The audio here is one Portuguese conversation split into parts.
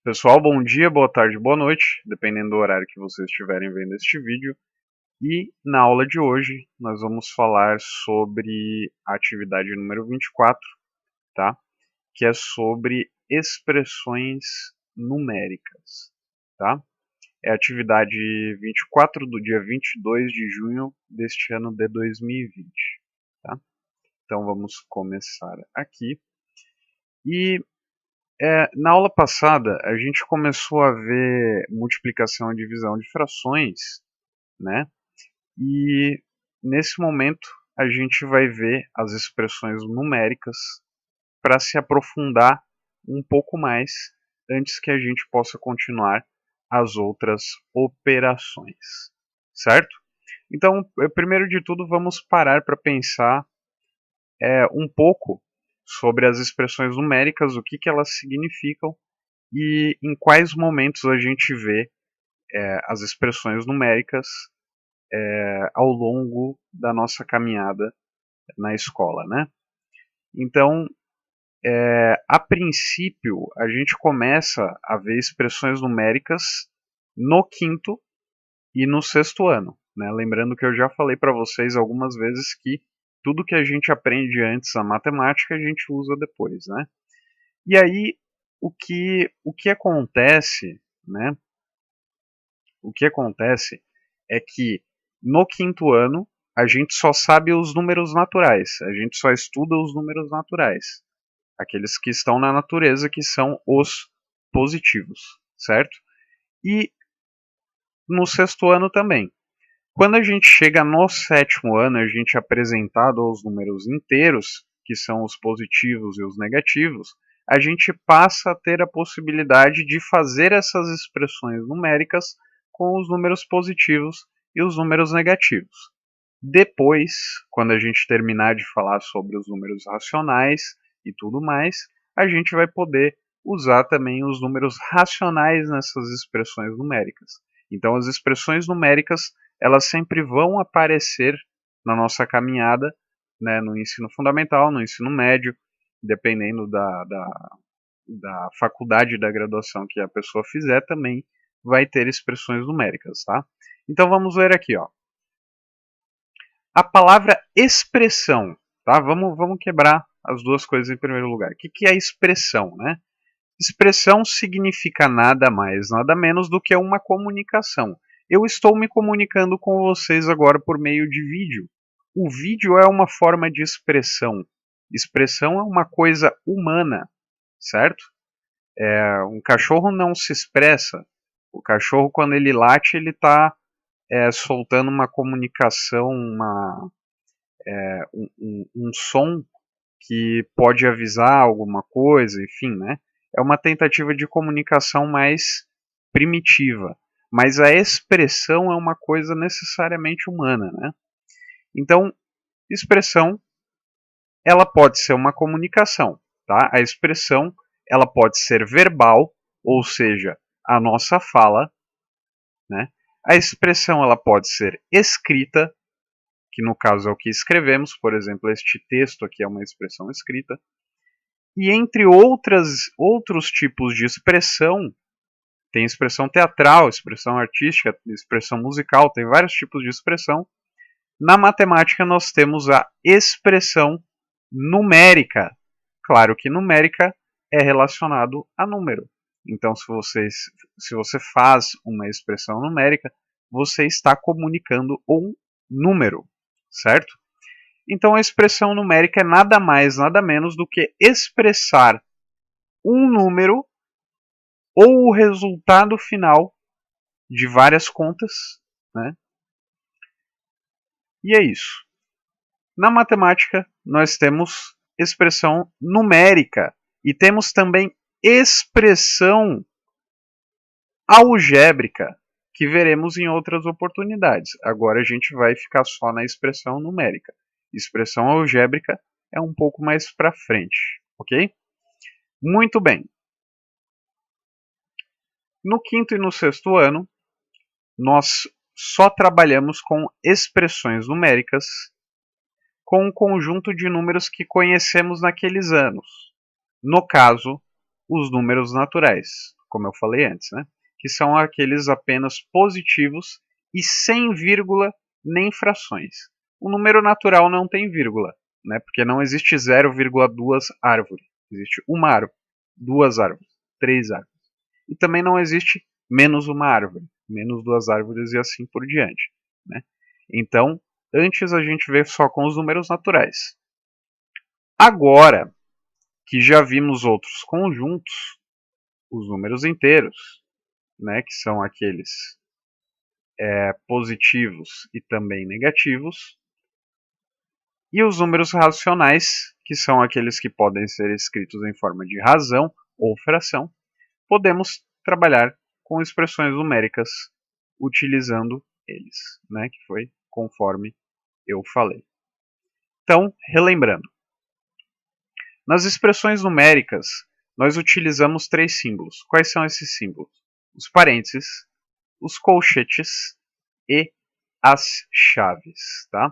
Pessoal, bom dia, boa tarde, boa noite, dependendo do horário que vocês estiverem vendo este vídeo. E na aula de hoje nós vamos falar sobre a atividade número 24, tá? Que é sobre expressões numéricas, tá? É a atividade 24 do dia 22 de junho deste ano de 2020, tá? Então vamos começar aqui. E na aula passada, a gente começou a ver multiplicação e divisão de frações, né? E nesse momento a gente vai ver as expressões numéricas para se aprofundar um pouco mais antes que a gente possa continuar as outras operações, certo? Então, primeiro de tudo, vamos parar para pensar um pouco sobre as expressões numéricas, o que elas significam e em quais momentos a gente vê as expressões numéricas ao longo da nossa caminhada na escola, né? Então, a princípio, a gente começa a ver expressões numéricas no quinto e no sexto ano, né? Lembrando que eu já falei para vocês algumas vezes que tudo que a gente aprende antes na matemática a gente usa depois, né? E aí, o que acontece, né? O que acontece é que no quinto ano a gente só sabe os números naturais, a gente só estuda os números naturais, aqueles que estão na natureza, que são os positivos, certo? E no sexto ano também. Quando a gente chega no sétimo ano, a gente é apresentado aos números inteiros, que são os positivos e os negativos, a gente passa a ter a possibilidade de fazer essas expressões numéricas com os números positivos e os números negativos. Depois, quando a gente terminar de falar sobre os números racionais e tudo mais, a gente vai poder usar também os números racionais nessas expressões numéricas. Então, as expressões numéricas elas sempre vão aparecer na nossa caminhada, né, no ensino fundamental, no ensino médio, dependendo da faculdade da graduação que a pessoa fizer, também vai ter expressões numéricas, tá? Então vamos ver aqui, ó. A palavra expressão, tá? Vamos quebrar as duas coisas em primeiro lugar. O que é expressão, né? Expressão significa nada mais, nada menos do que uma comunicação. Eu estou me comunicando com vocês agora por meio de vídeo. O vídeo é uma forma de expressão. Expressão é uma coisa humana, certo? Um cachorro não se expressa. O cachorro, quando ele late, ele está soltando uma comunicação, um som que pode avisar alguma coisa, enfim, né? É uma tentativa de comunicação mais primitiva. Mas a expressão é uma coisa necessariamente humana, né? Então, expressão, ela pode ser uma comunicação, tá? A expressão, ela pode ser verbal, ou seja, a nossa fala, né? A expressão, ela pode ser escrita, que no caso é o que escrevemos, por exemplo, este texto aqui é uma expressão escrita. E entre outros tipos de expressão, tem expressão teatral, expressão artística, expressão musical, tem vários tipos de expressão. Na matemática nós temos a expressão numérica. Claro que numérica é relacionado a número. Então, se você faz uma expressão numérica, você está comunicando um número, certo? Então, a expressão numérica é nada mais, nada menos do que expressar um número ou o resultado final de várias contas, né? E é isso. Na matemática, nós temos expressão numérica e temos também expressão algébrica, que veremos em outras oportunidades. Agora a gente vai ficar só na expressão numérica. Expressão algébrica é um pouco mais para frente, ok? Muito bem. No quinto e no sexto ano, nós só trabalhamos com expressões numéricas com um conjunto de números que conhecemos naqueles anos. No caso, os números naturais. como eu falei antes, né? Que são aqueles apenas positivos e sem vírgula nem frações. O número natural não tem vírgula, né? Porque não existe 0,2 árvore. Existe uma árvore, duas árvores, três árvores. E também não existe menos uma árvore, menos duas árvores e assim por diante, né? Então, antes a gente vê só com os números naturais. Agora que já vimos outros conjuntos, os números inteiros, né, que são aqueles positivos e também negativos, e os números racionais, que são aqueles que podem ser escritos em forma de razão ou fração, podemos trabalhar com expressões numéricas utilizando eles, né, que foi conforme eu falei. Então, relembrando, nas expressões numéricas, nós utilizamos três símbolos. Quais são esses símbolos? Os parênteses, os colchetes e as chaves, tá?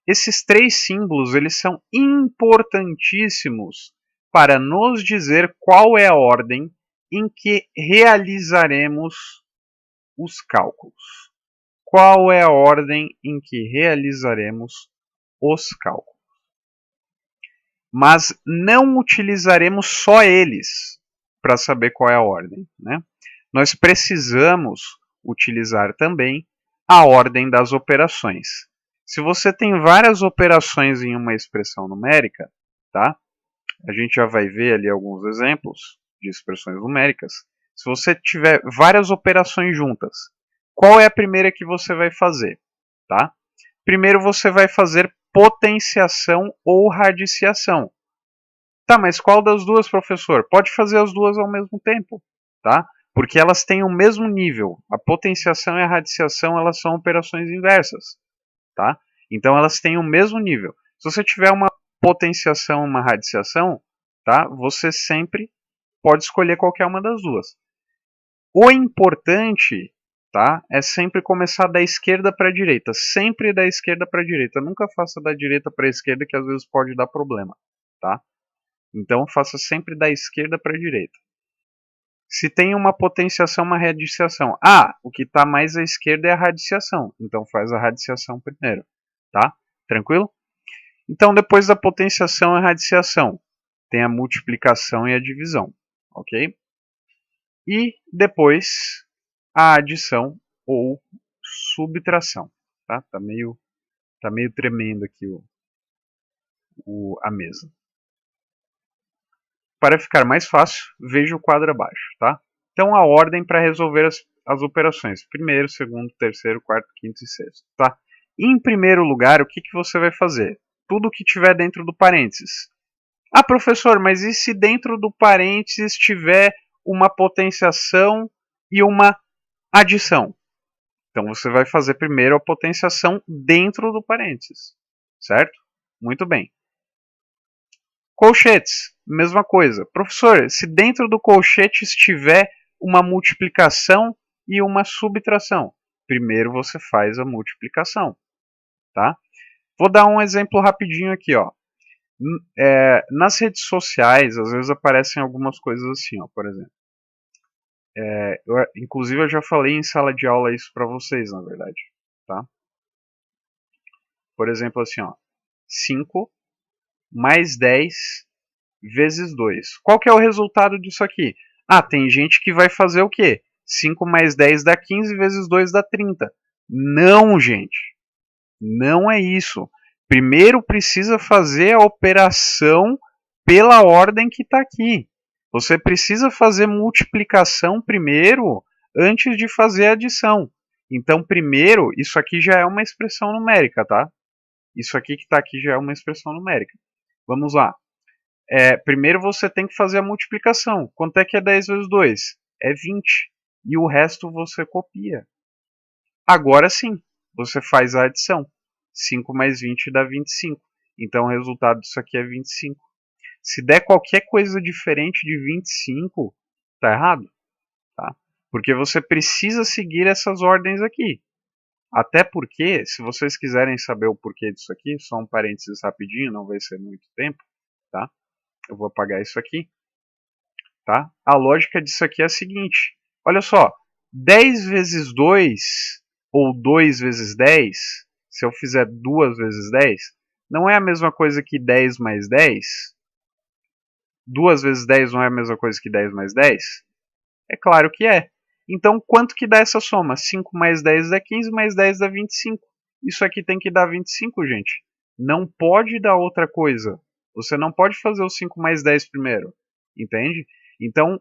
Esses três símbolos, eles são importantíssimos para nos dizer qual é a ordem em que realizaremos os cálculos. Qual é a ordem em que realizaremos os cálculos? Mas não utilizaremos só eles para saber qual é a ordem, né? Nós precisamos utilizar também a ordem das operações. Se você tem várias operações em uma expressão numérica, tá? A gente já vai ver ali alguns exemplos de expressões numéricas. Se você tiver várias operações juntas, qual é a primeira que você vai fazer, tá? Primeiro você vai fazer potenciação ou radiciação. Tá, mas qual das duas, professor? Pode fazer as duas ao mesmo tempo, tá? Porque elas têm o mesmo nível. A potenciação e a radiciação, elas são operações inversas, tá? Então elas têm o mesmo nível. Se você tiver uma potenciação e uma radiciação, tá? Você sempre pode escolher qualquer uma das duas. O importante, tá? É sempre começar da esquerda para a direita, sempre da esquerda para a direita. Nunca faça da direita para a esquerda, que às vezes pode dar problema, tá? Então faça sempre da esquerda para a direita. Se tem uma potenciação, uma radiciação. O que está mais à esquerda é a radiciação. Então faz a radiciação primeiro, tá? Tranquilo? Então depois da potenciação e a radiciação, tem a multiplicação e a divisão, ok? E depois a adição ou subtração, tá? Tá meio tremendo aqui a mesa. Para ficar mais fácil, veja o quadro abaixo, tá? Então a ordem para resolver as operações. Primeiro, segundo, terceiro, quarto, quinto e sexto, tá? Em primeiro lugar, o que você vai fazer? Tudo que tiver dentro do parênteses. Professor, mas e se dentro do parênteses tiver uma potenciação e uma adição? Então você vai fazer primeiro a potenciação dentro do parênteses, certo? Muito bem. Colchetes, mesma coisa. Professor, se dentro do colchete estiver uma multiplicação e uma subtração, primeiro você faz a multiplicação, tá? Vou dar um exemplo rapidinho aqui, ó. Nas redes sociais, às vezes aparecem algumas coisas assim, ó, por exemplo. Inclusive eu já falei em sala de aula isso para vocês, na verdade, tá? Por exemplo, assim, ó, 5 mais 10 vezes 2. Qual que é o resultado disso aqui? Tem gente que vai fazer o quê? 5 mais 10 dá 15 vezes 2 dá 30. Não, gente. Não é isso. Primeiro precisa fazer a operação pela ordem que está aqui. Você precisa fazer multiplicação primeiro antes de fazer adição. Então, primeiro, isso aqui já é uma expressão numérica, tá? Isso aqui que está aqui já é uma expressão numérica. Vamos lá. Primeiro você tem que fazer a multiplicação. Quanto é que é 10 vezes 2? É 20. E o resto você copia. Agora sim, você faz a adição. 5 mais 20 dá 25. Então o resultado disso aqui é 25. Se der qualquer coisa diferente de 25, tá errado. Tá? Porque você precisa seguir essas ordens aqui. Até porque, se vocês quiserem saber o porquê disso aqui, só um parênteses rapidinho, não vai ser muito tempo, tá? Eu vou apagar isso aqui. tá? A lógica disso aqui é a seguinte, olha só, 10 vezes 2 ou 2 vezes 10, se eu fizer 2 vezes 10, não é a mesma coisa que 10 mais 10? 2 vezes 10 não é a mesma coisa que 10 mais 10? É claro que é. Então, quanto que dá essa soma? 5 mais 10 dá 15, mais 10 dá 25. Isso aqui tem que dar 25, gente. Não pode dar outra coisa. Você não pode fazer o 5 mais 10 primeiro. Entende? Então,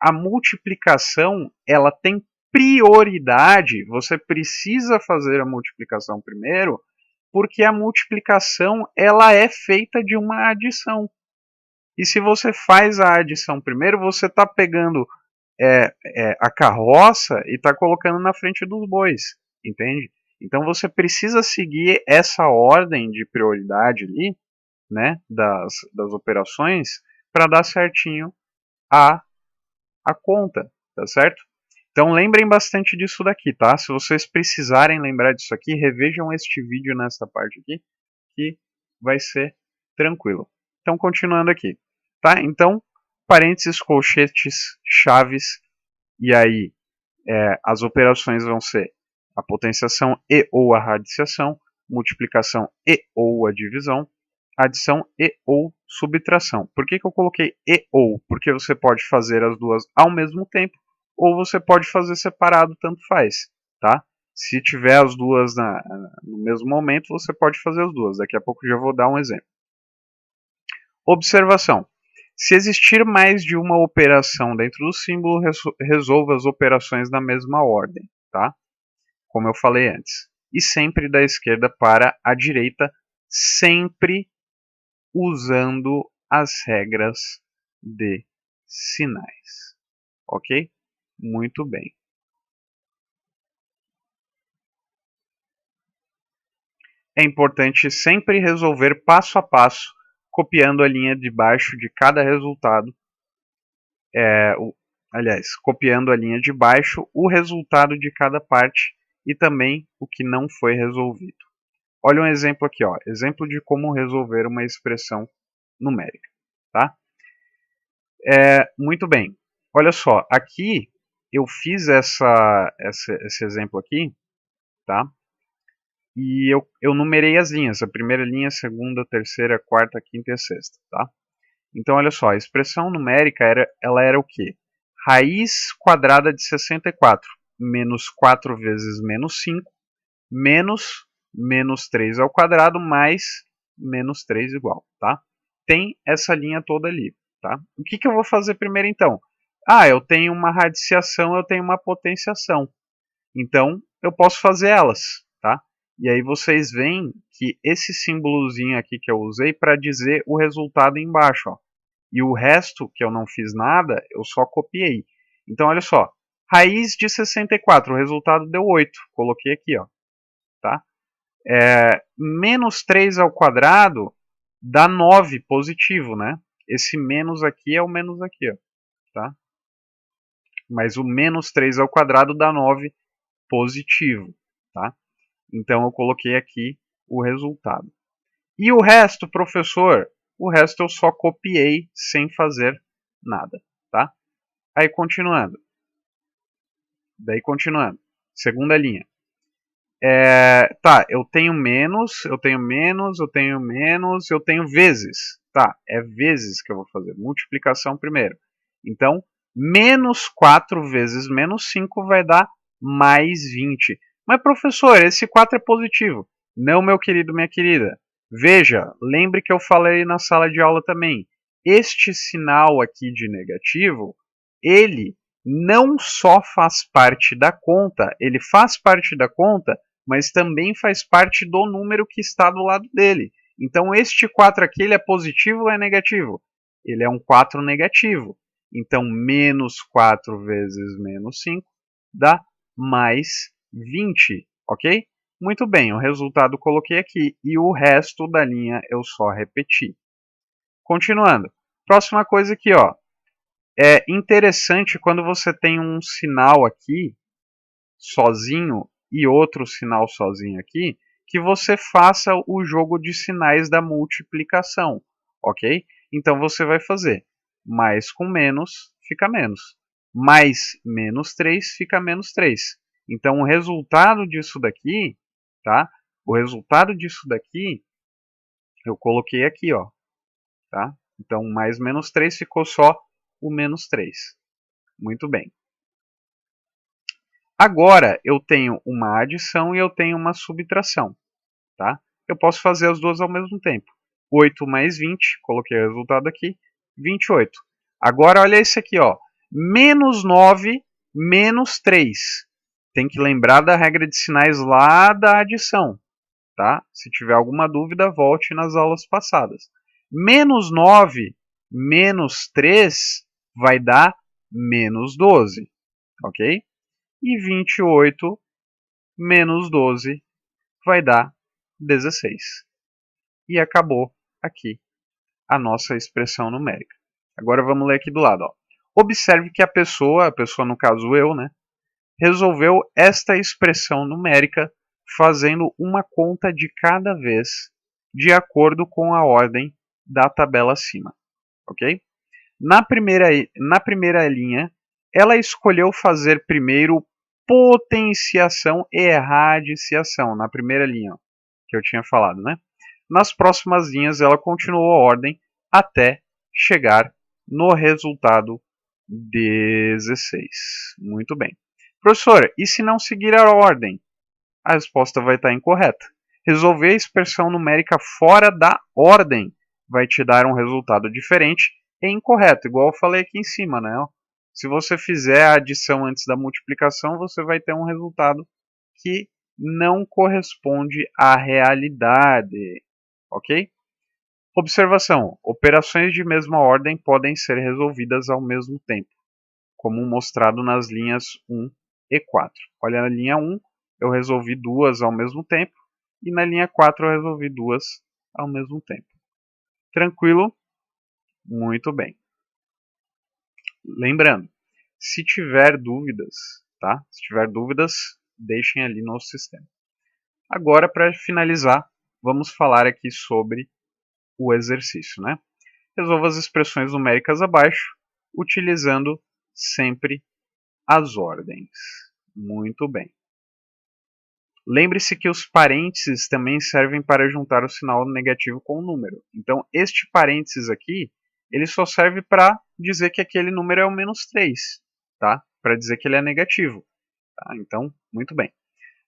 a multiplicação, ela tem prioridade. Você precisa fazer a multiplicação primeiro, porque a multiplicação, ela é feita de uma adição. E se você faz a adição primeiro, você está pegando a carroça e está colocando na frente dos bois, entende? Então você precisa seguir essa ordem de prioridade ali, né, das operações, para dar certinho a, a conta, tá certo? Então lembrem bastante disso daqui, tá? Se vocês precisarem lembrar disso aqui, revejam este vídeo nessa parte aqui, que vai ser tranquilo. Então continuando aqui, tá? Então, parênteses, colchetes, chaves, e aí as operações vão ser a potenciação e ou a radiciação, multiplicação e ou a divisão, adição e ou subtração. Por que eu coloquei e ou? Porque você pode fazer as duas ao mesmo tempo, ou você pode fazer separado, tanto faz, tá? Se tiver as duas no mesmo momento, você pode fazer as duas. Daqui a pouco eu já vou dar um exemplo. Observação. Se existir mais de uma operação dentro do símbolo, resolva as operações na mesma ordem, tá? Como eu falei antes. E sempre da esquerda para a direita, sempre usando as regras de sinais. Ok? Muito bem. É importante sempre resolver passo a passo, copiando a linha de baixo de cada resultado. Copiando a linha de baixo, o resultado de cada parte e também o que não foi resolvido. Olha um exemplo aqui, ó, exemplo de como resolver uma expressão numérica, tá? Muito bem. Olha só, aqui eu fiz esse exemplo aqui, tá? E eu numerei as linhas, a primeira linha, a segunda, a terceira, a quarta, a quinta e a sexta, tá? Então, olha só, a expressão numérica ela era o quê? Raiz quadrada de 64 menos 4 vezes menos 5 menos 3 ao quadrado mais menos 3 igual, tá? Tem essa linha toda ali, tá? O que eu vou fazer primeiro então? Eu tenho uma radiciação, eu tenho uma potenciação. Então, eu posso fazer elas, tá? E aí vocês veem que esse símbolozinho aqui que eu usei para dizer o resultado embaixo, ó. E o resto, que eu não fiz nada, eu só copiei. Então, olha só. Raiz de 64, o resultado deu 8. Coloquei aqui, ó. Tá? Menos 3 ao quadrado dá 9 positivo, né? Esse menos aqui é o menos aqui, ó. Tá? Mas o menos 3 ao quadrado dá 9 positivo. Tá? Então, eu coloquei aqui o resultado. E o resto, professor? O resto eu só copiei sem fazer nada, tá? Aí continuando. Segunda linha. Tá, eu tenho menos, eu tenho menos, eu tenho menos, eu tenho vezes. Tá, é vezes que eu vou fazer. Multiplicação primeiro. Então, menos 4 vezes menos 5 vai dar mais 20. Mas, professor, esse 4 é positivo. Não, meu querido, minha querida. Veja, lembre que eu falei na sala de aula também. Este sinal aqui de negativo, ele não só faz parte da conta, ele faz parte da conta, mas também faz parte do número que está do lado dele. Então este 4 aqui ele é positivo ou é negativo? Ele é um 4 negativo. Então menos 4 vezes menos 5 dá mais 20, ok? Muito bem, o resultado eu coloquei aqui e o resto da linha eu só repeti. Continuando. Próxima coisa aqui, ó. É interessante quando você tem um sinal aqui sozinho e outro sinal sozinho aqui, que você faça o jogo de sinais da multiplicação, ok? Então você vai fazer mais com menos fica menos. Mais menos 3 fica menos 3. Então, o resultado disso daqui, tá? O resultado disso daqui, eu coloquei aqui, ó, tá? Então, mais menos 3 ficou só o menos 3. Muito bem. Agora, eu tenho uma adição e eu tenho uma subtração, tá? Eu posso fazer as duas ao mesmo tempo. 8 mais 20, coloquei o resultado aqui, 28. Agora, olha esse aqui, ó. Menos 9, menos 3. Tem que lembrar da regra de sinais lá da adição, tá? Se tiver alguma dúvida, volte nas aulas passadas. Menos 9, menos 3 vai dar menos 12, ok? E 28 menos 12 vai dar 16. E acabou aqui a nossa expressão numérica. Agora vamos ler aqui do lado. Ó. Observe que a pessoa no caso eu, né, resolveu esta expressão numérica fazendo uma conta de cada vez de acordo com a ordem da tabela acima. Ok? Na primeira linha, ela escolheu fazer primeiro potenciação e radiciação, na primeira linha que eu tinha falado, né? Nas próximas linhas, ela continuou a ordem até chegar no resultado 16. Muito bem. Professor, e se não seguir a ordem? A resposta vai estar incorreta. Resolver a expressão numérica fora da ordem vai te dar um resultado diferente e incorreto, igual eu falei aqui em cima, né? Se você fizer a adição antes da multiplicação, você vai ter um resultado que não corresponde à realidade, ok? Observação: operações de mesma ordem podem ser resolvidas ao mesmo tempo, como mostrado nas linhas 1 e 4. Olha, na linha 1 eu resolvi duas ao mesmo tempo e na linha 4 eu resolvi duas ao mesmo tempo. Tranquilo? Muito bem. Lembrando, se tiver dúvidas, tá? Se tiver dúvidas, deixem ali no sistema. Agora, para finalizar, vamos falar aqui sobre o exercício, né? Resolva as expressões numéricas abaixo, utilizando sempre as ordens. Muito bem. Lembre-se que os parênteses também servem para juntar o sinal negativo com o número. Então, este parênteses aqui, ele só serve para dizer que aquele número é o menos 3, tá? Para dizer que ele é negativo. Tá? Então, muito bem.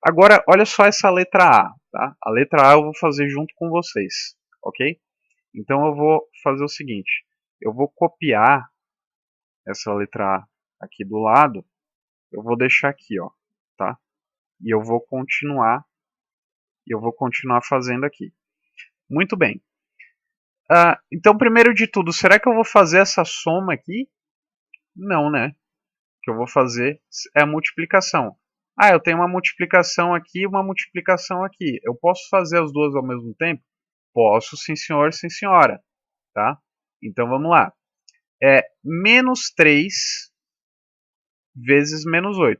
Agora, olha só essa letra A. Tá? A letra A eu vou fazer junto com vocês, ok? Então, eu vou fazer o seguinte. Eu vou copiar essa letra A aqui do lado. Eu vou deixar aqui, ó, tá? E eu vou continuar fazendo aqui. Muito bem. Então, primeiro de tudo, será que eu vou fazer essa soma aqui? Não, né? O que eu vou fazer é a multiplicação. Eu tenho uma multiplicação aqui e uma multiplicação aqui. Eu posso fazer as duas ao mesmo tempo? Posso, sim senhor, sim senhora. Tá? Então, vamos lá. Menos 3 vezes menos 8.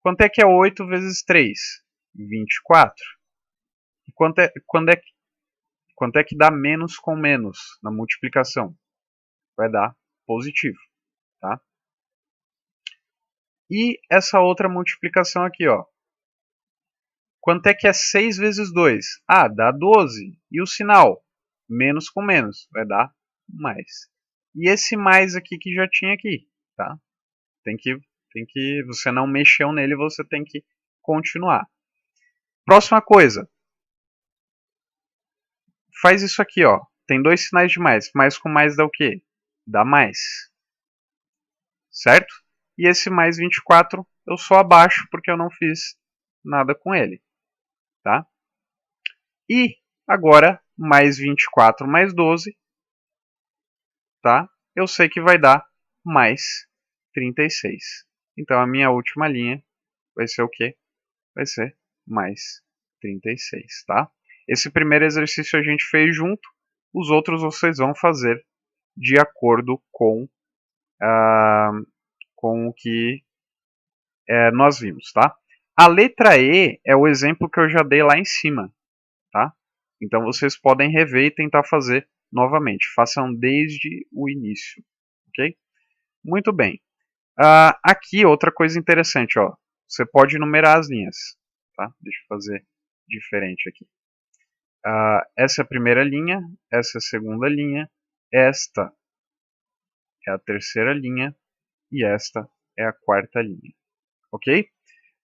Quanto é que é 8 vezes 3? 24. E quanto é que dá menos com menos na multiplicação? Vai dar positivo, tá? E essa outra multiplicação aqui, ó. Quanto é que é 6 vezes 2? Dá 12. E o sinal? Menos com menos, vai dar mais. E esse mais aqui que já tinha aqui, tá? Você não mexeu nele, você tem que continuar. Próxima coisa. Faz isso aqui, ó. Tem dois sinais de mais. Mais com mais dá o quê? Dá mais. Certo? E esse mais 24 eu só abaixo porque eu não fiz nada com ele. Tá? E agora, mais 24 mais 12, tá? Eu sei que vai dar mais 36. Então a minha última linha vai ser o quê? Vai ser mais 36, tá? Esse primeiro exercício a gente fez junto, os outros vocês vão fazer de acordo com o que nós vimos, tá? A letra E é o exemplo que eu já dei lá em cima, tá? Então vocês podem rever e tentar fazer novamente. Façam desde o início, ok? Muito bem. Aqui, outra coisa interessante, ó. Você pode numerar as linhas, tá? Deixa eu fazer diferente aqui. Essa é a primeira linha, essa é a segunda linha, esta é a terceira linha e esta é a quarta linha, ok?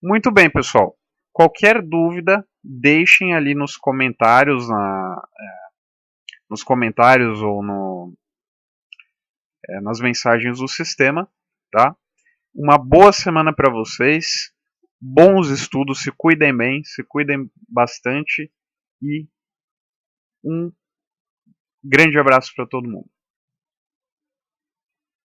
Muito bem, pessoal. Qualquer dúvida, deixem ali nos comentários, nos comentários ou nas mensagens do sistema, tá? Uma boa semana para vocês, bons estudos, se cuidem bem, se cuidem bastante e um grande abraço para todo mundo.